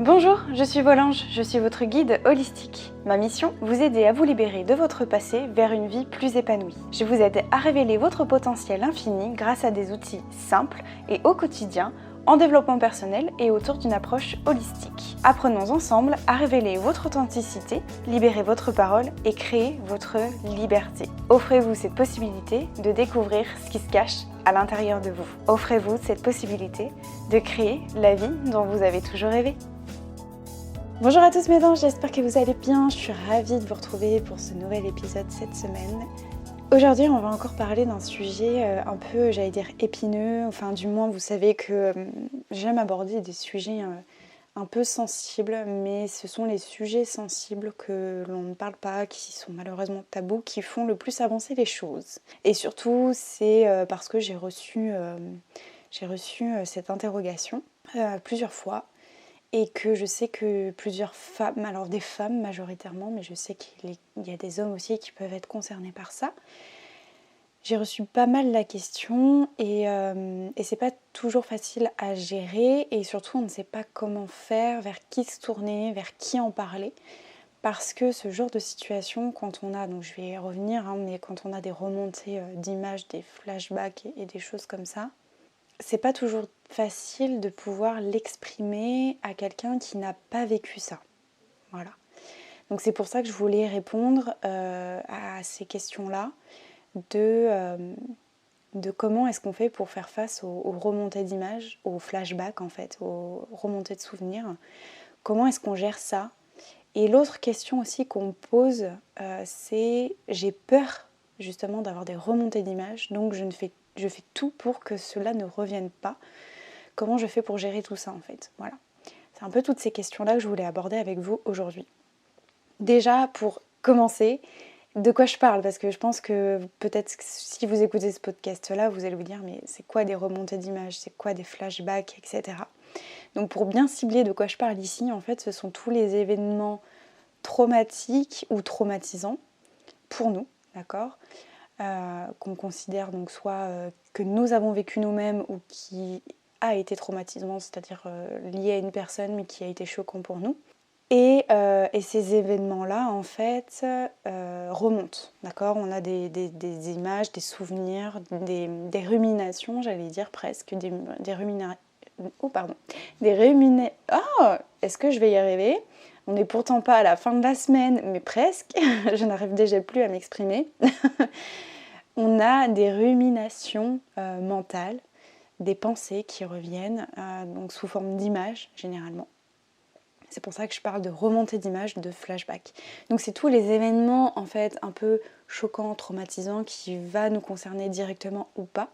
Bonjour, je suis Volange, je suis votre guide holistique. Ma mission, vous aider à vous libérer de votre passé vers une vie plus épanouie. Je vous aide à révéler votre potentiel infini grâce à des outils simples et au quotidien, en développement personnel et autour d'une approche holistique. Apprenons ensemble à révéler votre authenticité, libérer votre parole et créer votre liberté. Offrez-vous cette possibilité de découvrir ce qui se cache à l'intérieur de vous. Offrez-vous cette possibilité de créer la vie dont vous avez toujours rêvé. Bonjour à tous mes anges, j'espère que vous allez bien. Je suis ravie de vous retrouver pour ce nouvel épisode cette semaine. Aujourd'hui, on va encore parler d'un sujet un peu, j'allais dire, épineux. Enfin, du moins, vous savez que j'aime aborder des sujets un peu sensibles, mais ce sont les sujets sensibles que l'on ne parle pas, qui sont malheureusement tabous, qui font le plus avancer les choses. Et surtout, c'est parce que j'ai reçu cette interrogation plusieurs fois. Et que je sais que plusieurs femmes, alors des femmes majoritairement, mais je sais qu'il y a des hommes aussi qui peuvent être concernés par ça. J'ai reçu pas mal la question et c'est pas toujours facile à gérer et surtout on ne sait pas comment faire, vers qui se tourner, vers qui en parler. Parce que ce genre de situation, quand on a, donc je vais y revenir, mais quand on a des remontées d'images, des flashbacks et des choses comme ça, c'est pas toujours facile de pouvoir l'exprimer à quelqu'un qui n'a pas vécu ça. Voilà. Donc c'est pour ça que je voulais répondre à ces questions-là de comment est-ce qu'on fait pour faire face aux remontées d'images, aux flashbacks en fait, aux remontées de souvenirs. Comment est-ce qu'on gère ça? Et l'autre question aussi qu'on me pose, c'est j'ai peur justement d'avoir des remontées d'images, donc je fais tout pour que cela ne revienne pas. Comment je fais pour gérer tout ça en fait? Voilà. C'est un peu toutes ces questions-là que je voulais aborder avec vous aujourd'hui. Déjà, pour commencer, de quoi je parle? Parce que je pense que peut-être si vous écoutez ce podcast-là, vous allez vous dire mais c'est quoi des remontées d'images? C'est quoi des flashbacks, etc. Donc pour bien cibler de quoi je parle ici, en fait, ce sont tous les événements traumatiques ou traumatisants pour nous, d'accord, qu'on considère donc soit que nous avons vécu nous-mêmes ou qui a été traumatisant, c'est-à-dire lié à une personne mais qui a été choquant pour nous. Et ces événements-là, en fait, remontent, d'accord? On a des images, des souvenirs, des ruminations, j'allais dire presque, des ruminations. Oh, pardon. Oh, est-ce que je vais y arriver? On n'est pourtant pas à la fin de la semaine, mais presque. Je n'arrive déjà plus à m'exprimer. On a des ruminations mentales, des pensées qui reviennent, donc sous forme d'images, généralement. C'est pour ça que je parle de remontée d'images, de flashback. Donc c'est tous les événements en fait un peu choquants, traumatisants qui va nous concerner directement ou pas,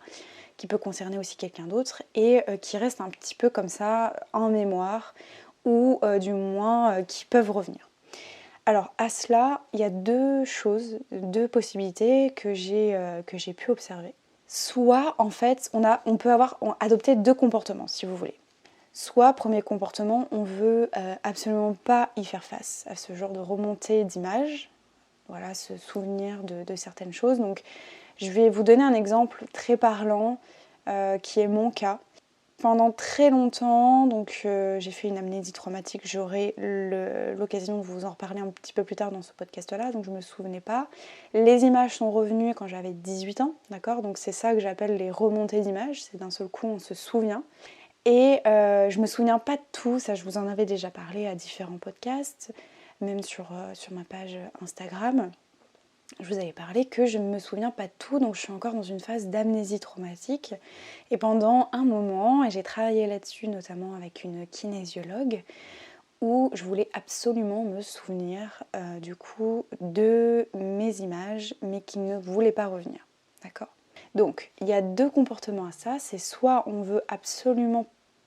qui peut concerner aussi quelqu'un d'autre et qui restent un petit peu comme ça en mémoire ou du moins qui peuvent revenir. Alors à cela, il y a deux choses, deux possibilités que j'ai pu observer. Soit en fait on peut adopter deux comportements si vous voulez. Soit, premier comportement, on veut absolument pas y faire face à ce genre de remontée d'images, voilà, ce souvenir de certaines choses. Donc, je vais vous donner un exemple très parlant qui est mon cas. Pendant très longtemps, donc j'ai fait une amnésie traumatique, j'aurai l'occasion de vous en reparler un petit peu plus tard dans ce podcast-là, donc je ne me souvenais pas. Les images sont revenues quand j'avais 18 ans, d'accord? Donc c'est ça que j'appelle les remontées d'images, c'est d'un seul coup on se souvient. Et je me souviens pas de tout, ça je vous en avais déjà parlé à différents podcasts, même sur ma page Instagram. Je vous avais parlé que je ne me souviens pas de tout, donc je suis encore dans une phase d'amnésie traumatique. Et pendant un moment, et j'ai travaillé là-dessus notamment avec une kinésiologue, où je voulais absolument me souvenir du coup de mes images, mais qui ne voulaient pas revenir. D'accord ? Donc, il y a deux comportements à ça, c'est soit on veut absolument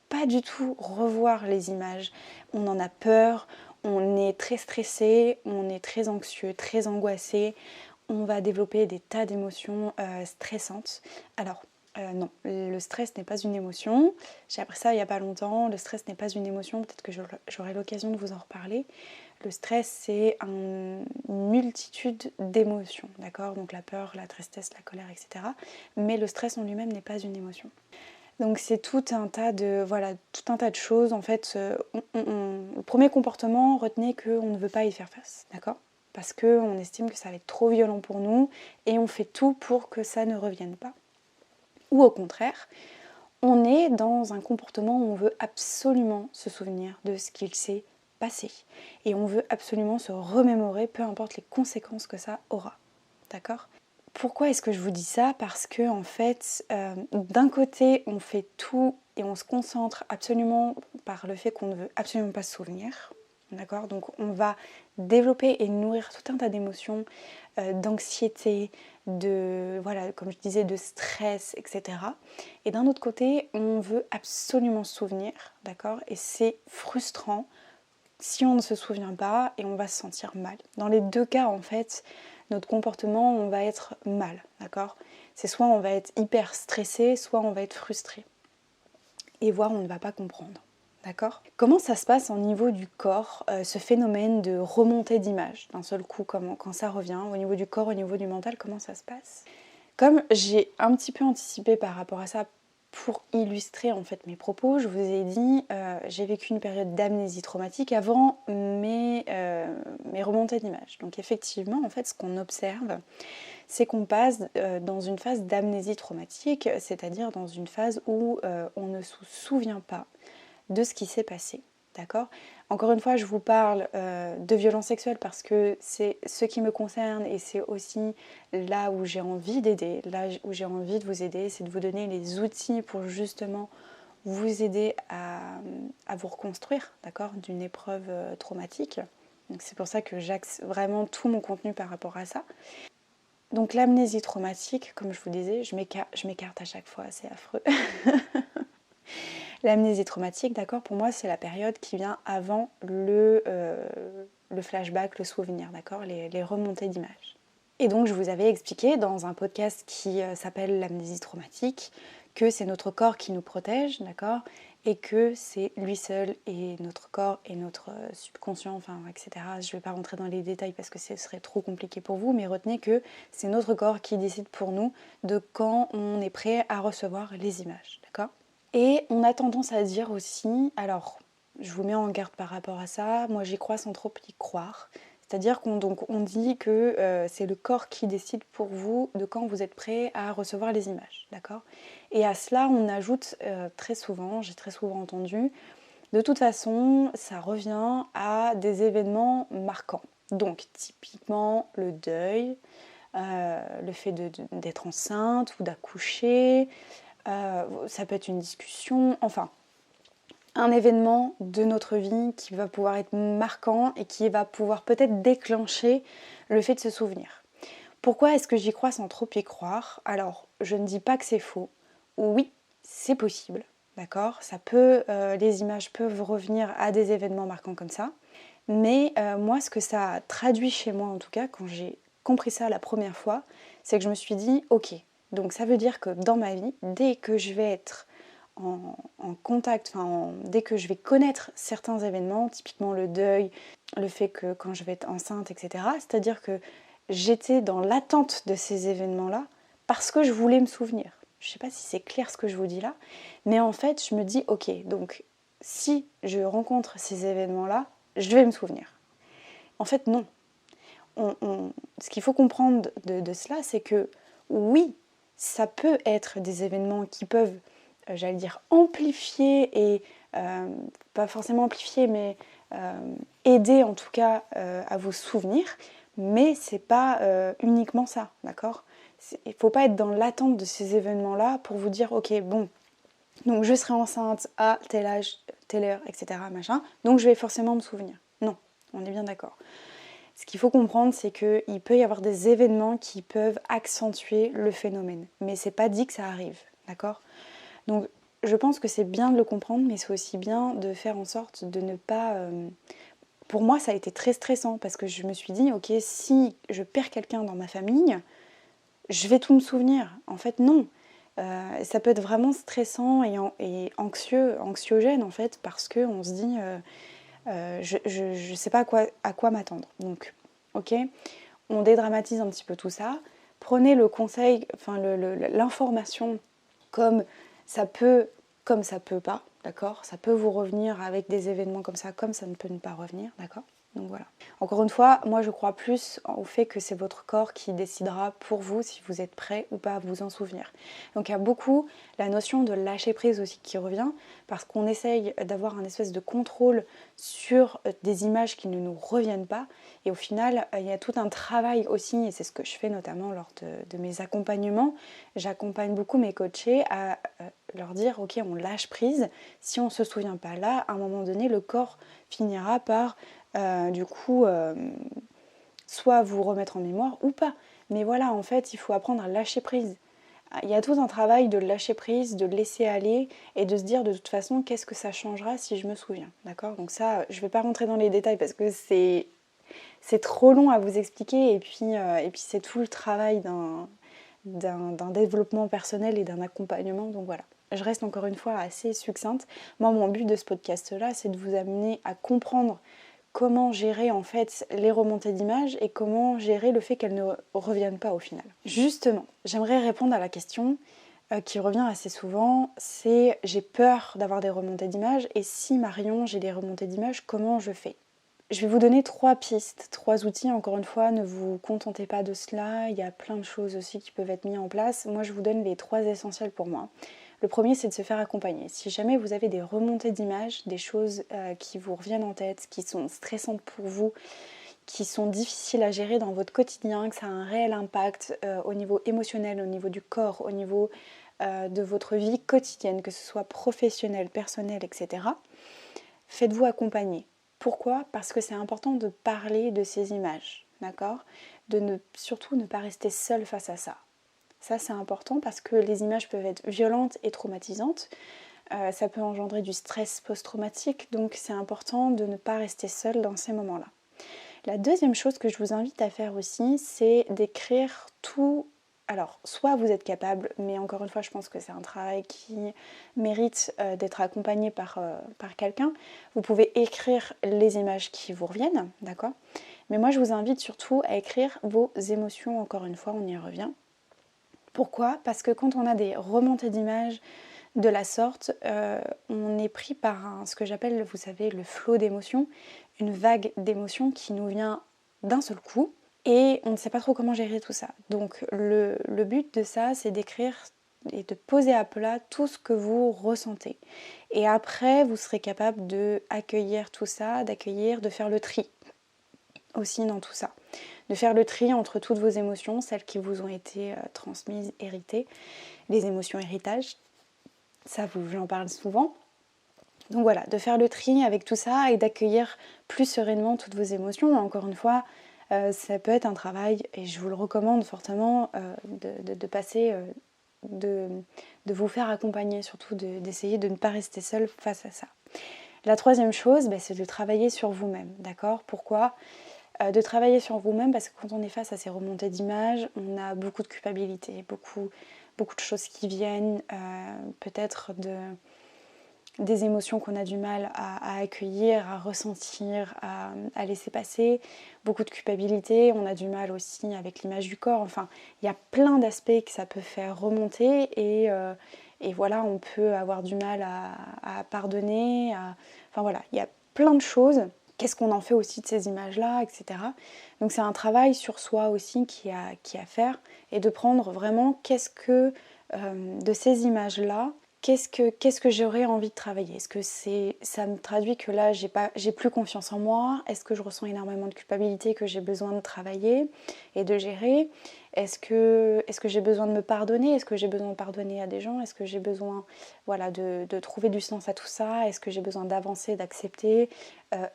pas du tout revoir les images, on en a peur, on est très stressé, on est très anxieux, très angoissé, on va développer des tas d'émotions stressantes. Alors, non, le stress n'est pas une émotion. J'ai appris ça il n'y a pas longtemps. Le stress n'est pas une émotion. Peut-être que j'aurai l'occasion de vous en reparler. Le stress, c'est une multitude d'émotions, d'accord? Donc la peur, la tristesse, la colère, etc. Mais le stress en lui-même n'est pas une émotion. Donc c'est tout un tas de choses. En fait, le premier comportement, retenez qu'on ne veut pas y faire face, d'accord? Parce qu'on estime que ça va être trop violent pour nous et on fait tout pour que ça ne revienne pas. Ou au contraire, on est dans un comportement où on veut absolument se souvenir de ce qu'il s'est passé. Et on veut absolument se remémorer, peu importe les conséquences que ça aura. D'accord ? Pourquoi est-ce que je vous dis ça? Parce que en fait, d'un côté, on fait tout et on se concentre absolument par le fait qu'on ne veut absolument pas se souvenir. D'accord? Donc on va développer et nourrir tout un tas d'émotions, d'anxiété, comme je disais, de stress, etc. Et d'un autre côté, on veut absolument se souvenir, d'accord? Et c'est frustrant si on ne se souvient pas et on va se sentir mal. Dans les deux cas, en fait, notre comportement, on va être mal, d'accord? C'est soit on va être hyper stressé, soit on va être frustré. Et voire on ne va pas comprendre. D'accord? Comment ça se passe au niveau du corps, ce phénomène de remontée d'image d'un seul coup, quand ça revient, au niveau du corps, au niveau du mental, comment ça se passe? Comme j'ai un petit peu anticipé par rapport à ça pour illustrer en fait mes propos, je vous ai dit, j'ai vécu une période d'amnésie traumatique avant mes remontées d'image. Donc effectivement, en fait, ce qu'on observe, c'est qu'on passe dans une phase d'amnésie traumatique, c'est-à-dire dans une phase où on ne se souvient pas de ce qui s'est passé. D'accord ? Encore une fois, je vous parle de violences sexuelles parce que c'est ce qui me concerne et c'est aussi là où j'ai envie d'aider, là où j'ai envie de vous aider, c'est de vous donner les outils pour justement vous aider à vous reconstruire, d'accord, d'une épreuve traumatique. Donc c'est pour ça que j'axe vraiment tout mon contenu par rapport à ça. Donc l'amnésie traumatique, comme je vous disais, je m'écarte à chaque fois, c'est affreux. L'amnésie traumatique, d'accord, pour moi, c'est la période qui vient avant le flashback, le souvenir, d'accord, les remontées d'images. Et donc, je vous avais expliqué dans un podcast qui s'appelle l'amnésie traumatique que c'est notre corps qui nous protège, d'accord, et que c'est lui seul et notre corps et notre subconscient, enfin, etc. Je ne vais pas rentrer dans les détails parce que ce serait trop compliqué pour vous, mais retenez que c'est notre corps qui décide pour nous de quand on est prêt à recevoir les images, d'accord ? Et on a tendance à dire aussi, alors je vous mets en garde par rapport à ça, moi j'y crois sans trop y croire, c'est-à-dire qu'on dit que c'est le corps qui décide pour vous de quand vous êtes prêt à recevoir les images, d'accord? Et à cela on ajoute très souvent, j'ai très souvent entendu, de toute façon ça revient à des événements marquants. Donc typiquement le deuil, le fait d'être enceinte ou d'accoucher, ça peut être une discussion, enfin un événement de notre vie qui va pouvoir être marquant et qui va pouvoir peut-être déclencher le fait de se souvenir. Pourquoi est-ce que j'y crois sans trop y croire? Alors, je ne dis pas que c'est faux. Oui, c'est possible, d'accord? Les images peuvent revenir à des événements marquants comme ça. Mais moi, ce que ça a traduit chez moi, en tout cas, quand j'ai compris ça la première fois, c'est que je me suis dit, ok, donc ça veut dire que dans ma vie, dès que je vais être en contact, dès que je vais connaître certains événements, typiquement le deuil, le fait que quand je vais être enceinte, etc., c'est-à-dire que j'étais dans l'attente de ces événements-là parce que je voulais me souvenir. Je ne sais pas si c'est clair ce que je vous dis là, mais en fait, je me dis, ok, donc si je rencontre ces événements-là, je vais me souvenir. En fait, non. Ce qu'il faut comprendre de cela, c'est que oui, ça peut être des événements qui peuvent, j'allais dire, amplifier et, pas forcément amplifier, mais aider en tout cas à vous souvenir, mais c'est pas uniquement ça, d'accord ? Il ne faut pas être dans l'attente de ces événements-là pour vous dire, ok, bon, donc je serai enceinte à tel âge, telle heure, etc., machin, donc je vais forcément me souvenir. Non, on est bien d'accord. Ce qu'il faut comprendre, c'est qu'il peut y avoir des événements qui peuvent accentuer le phénomène. Mais c'est pas dit que ça arrive, d'accord ? Donc je pense que c'est bien de le comprendre, mais c'est aussi bien de faire en sorte de ne pas... Pour moi, ça a été très stressant, parce que je me suis dit, ok, si je perds quelqu'un dans ma famille, je vais tout me souvenir. En fait, non. Ça peut être vraiment stressant et anxiogène, en fait, parce qu'on se dit... je ne sais pas à quoi m'attendre. Donc, ok, on dédramatise un petit peu tout ça. Prenez le conseil, enfin l'information comme Ça peut, comme ça peut pas, d'accord? Ça peut vous revenir avec des événements comme ça ne peut ne pas revenir, d'accord? Donc voilà. Encore une fois, moi je crois plus au fait que c'est votre corps qui décidera pour vous si vous êtes prêt ou pas à vous en souvenir. Donc il y a beaucoup la notion de lâcher prise aussi qui revient, parce qu'on essaye d'avoir un espèce de contrôle sur des images qui ne nous reviennent pas. Et au final, il y a tout un travail aussi, et c'est ce que je fais notamment lors de mes accompagnements. J'accompagne beaucoup mes coachés à leur dire ok, on lâche prise. Si on ne se souvient pas là, à un moment donné, le corps finira par soit vous remettre en mémoire ou pas. Mais voilà, en fait, il faut apprendre à lâcher prise. Il y a tout un travail de lâcher prise, de laisser aller et de se dire de toute façon qu'est-ce que ça changera si je me souviens. D'accord? Donc ça, je ne vais pas rentrer dans les détails parce que c'est trop long à vous expliquer et puis c'est tout le travail d'un développement personnel et d'un accompagnement. Donc voilà. Je reste encore une fois assez succincte. Moi, mon but de ce podcast-là, c'est de vous amener à comprendre comment gérer en fait les remontées d'images et comment gérer le fait qu'elles ne reviennent pas au final. Justement, j'aimerais répondre à la question qui revient assez souvent, c'est j'ai peur d'avoir des remontées d'images et si Marion j'ai des remontées d'images, comment je fais? Je vais vous donner 3 pistes, 3 outils, encore une fois, ne vous contentez pas de cela, il y a plein de choses aussi qui peuvent être mises en place. Moi je vous donne les 3 essentiels pour moi. Le premier, c'est de se faire accompagner. Si jamais vous avez des remontées d'images, des choses qui vous reviennent en tête, qui sont stressantes pour vous, qui sont difficiles à gérer dans votre quotidien, que ça a un réel impact au niveau émotionnel, au niveau du corps, au niveau de votre vie quotidienne, que ce soit professionnelle, personnelle, etc., faites-vous accompagner. Pourquoi? Parce que c'est important de parler de ces images, d'accord? Surtout ne pas rester seul face à ça. Ça, c'est important parce que les images peuvent être violentes et traumatisantes. Ça peut engendrer du stress post-traumatique, donc c'est important de ne pas rester seul dans ces moments-là. La deuxième chose que je vous invite à faire aussi, c'est d'écrire tout. Alors, soit vous êtes capable, mais encore une fois, je pense que c'est un travail qui mérite d'être accompagné par quelqu'un. Vous pouvez écrire les images qui vous reviennent, d'accord? Mais moi, je vous invite surtout à écrire vos émotions, encore une fois, on y revient. Pourquoi? Parce que quand on a des remontées d'images de la sorte, on est pris par ce que j'appelle, vous savez, le flot d'émotions, une vague d'émotions qui nous vient d'un seul coup et on ne sait pas trop comment gérer tout ça. Donc le but de ça, c'est d'écrire et de poser à plat tout ce que vous ressentez. Et après, vous serez capable d'accueillir tout ça, de faire le tri aussi dans tout ça. De faire le tri entre toutes vos émotions, celles qui vous ont été transmises, héritées, les émotions héritage, ça j'en parle souvent. Donc voilà, de faire le tri avec tout ça et d'accueillir plus sereinement toutes vos émotions. Encore une fois, ça peut être un travail, et je vous le recommande fortement, de passer, de vous faire accompagner, surtout d'essayer de ne pas rester seul face à ça. La troisième chose, c'est de travailler sur vous-même, d'accord? Pourquoi? De travailler sur vous-même parce que quand on est face à ces remontées d'images, on a beaucoup de culpabilité, beaucoup de choses qui viennent, peut-être des émotions qu'on a du mal à accueillir, à ressentir, à laisser passer, beaucoup de culpabilité, on a du mal aussi avec l'image du corps, enfin il y a plein d'aspects que ça peut faire remonter et voilà, on peut avoir du mal à pardonner, enfin voilà, il y a plein de choses. Qu'est-ce qu'on en fait aussi de ces images-là, etc. Donc c'est un travail sur soi aussi qui a à faire et de prendre vraiment qu'est-ce que de ces images-là, qu'est-ce que j'aurais envie de travailler? Est-ce que ça me traduit que là j'ai plus confiance en moi? Est-ce que je ressens énormément de culpabilité que j'ai besoin de travailler et de gérer? Est-ce que j'ai besoin de me pardonner? Est-ce que j'ai besoin de pardonner à des gens? Est-ce que j'ai besoin de trouver du sens à tout ça? Est-ce que j'ai besoin d'avancer, d'accepter?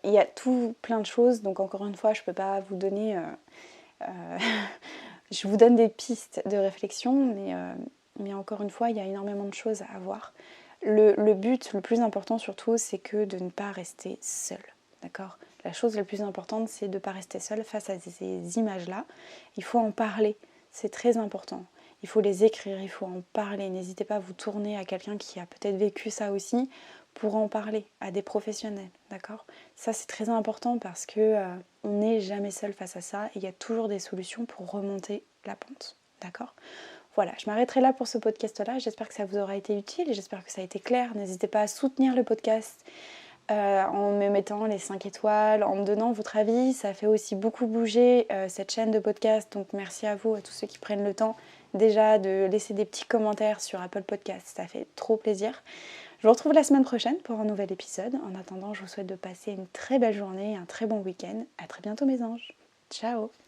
Il y a tout plein de choses, donc encore une fois je ne peux pas vous donner... je vous donne des pistes de réflexion, mais encore une fois, il y a énormément de choses à voir. Le but, le plus important surtout, c'est que de ne pas rester seul. D'accord? La chose la plus importante, c'est de ne pas rester seul face à ces images-là. Il faut en parler, c'est très important. Il faut les écrire, il faut en parler. N'hésitez pas à vous tourner à quelqu'un qui a peut-être vécu ça aussi pour en parler, à des professionnels. D'accord? Ça, c'est très important parce que on n'est jamais seul face à ça et il y a toujours des solutions pour remonter la pente. D'accord? Voilà, je m'arrêterai là pour ce podcast-là. J'espère que ça vous aura été utile et j'espère que ça a été clair. N'hésitez pas à soutenir le podcast en me mettant les 5 étoiles, en me donnant votre avis. Ça fait aussi beaucoup bouger cette chaîne de podcast. Donc merci à vous, à tous ceux qui prennent le temps déjà de laisser des petits commentaires sur Apple Podcast. Ça fait trop plaisir. Je vous retrouve la semaine prochaine pour un nouvel épisode. En attendant, je vous souhaite de passer une très belle journée, un très bon week-end. À très bientôt mes anges. Ciao!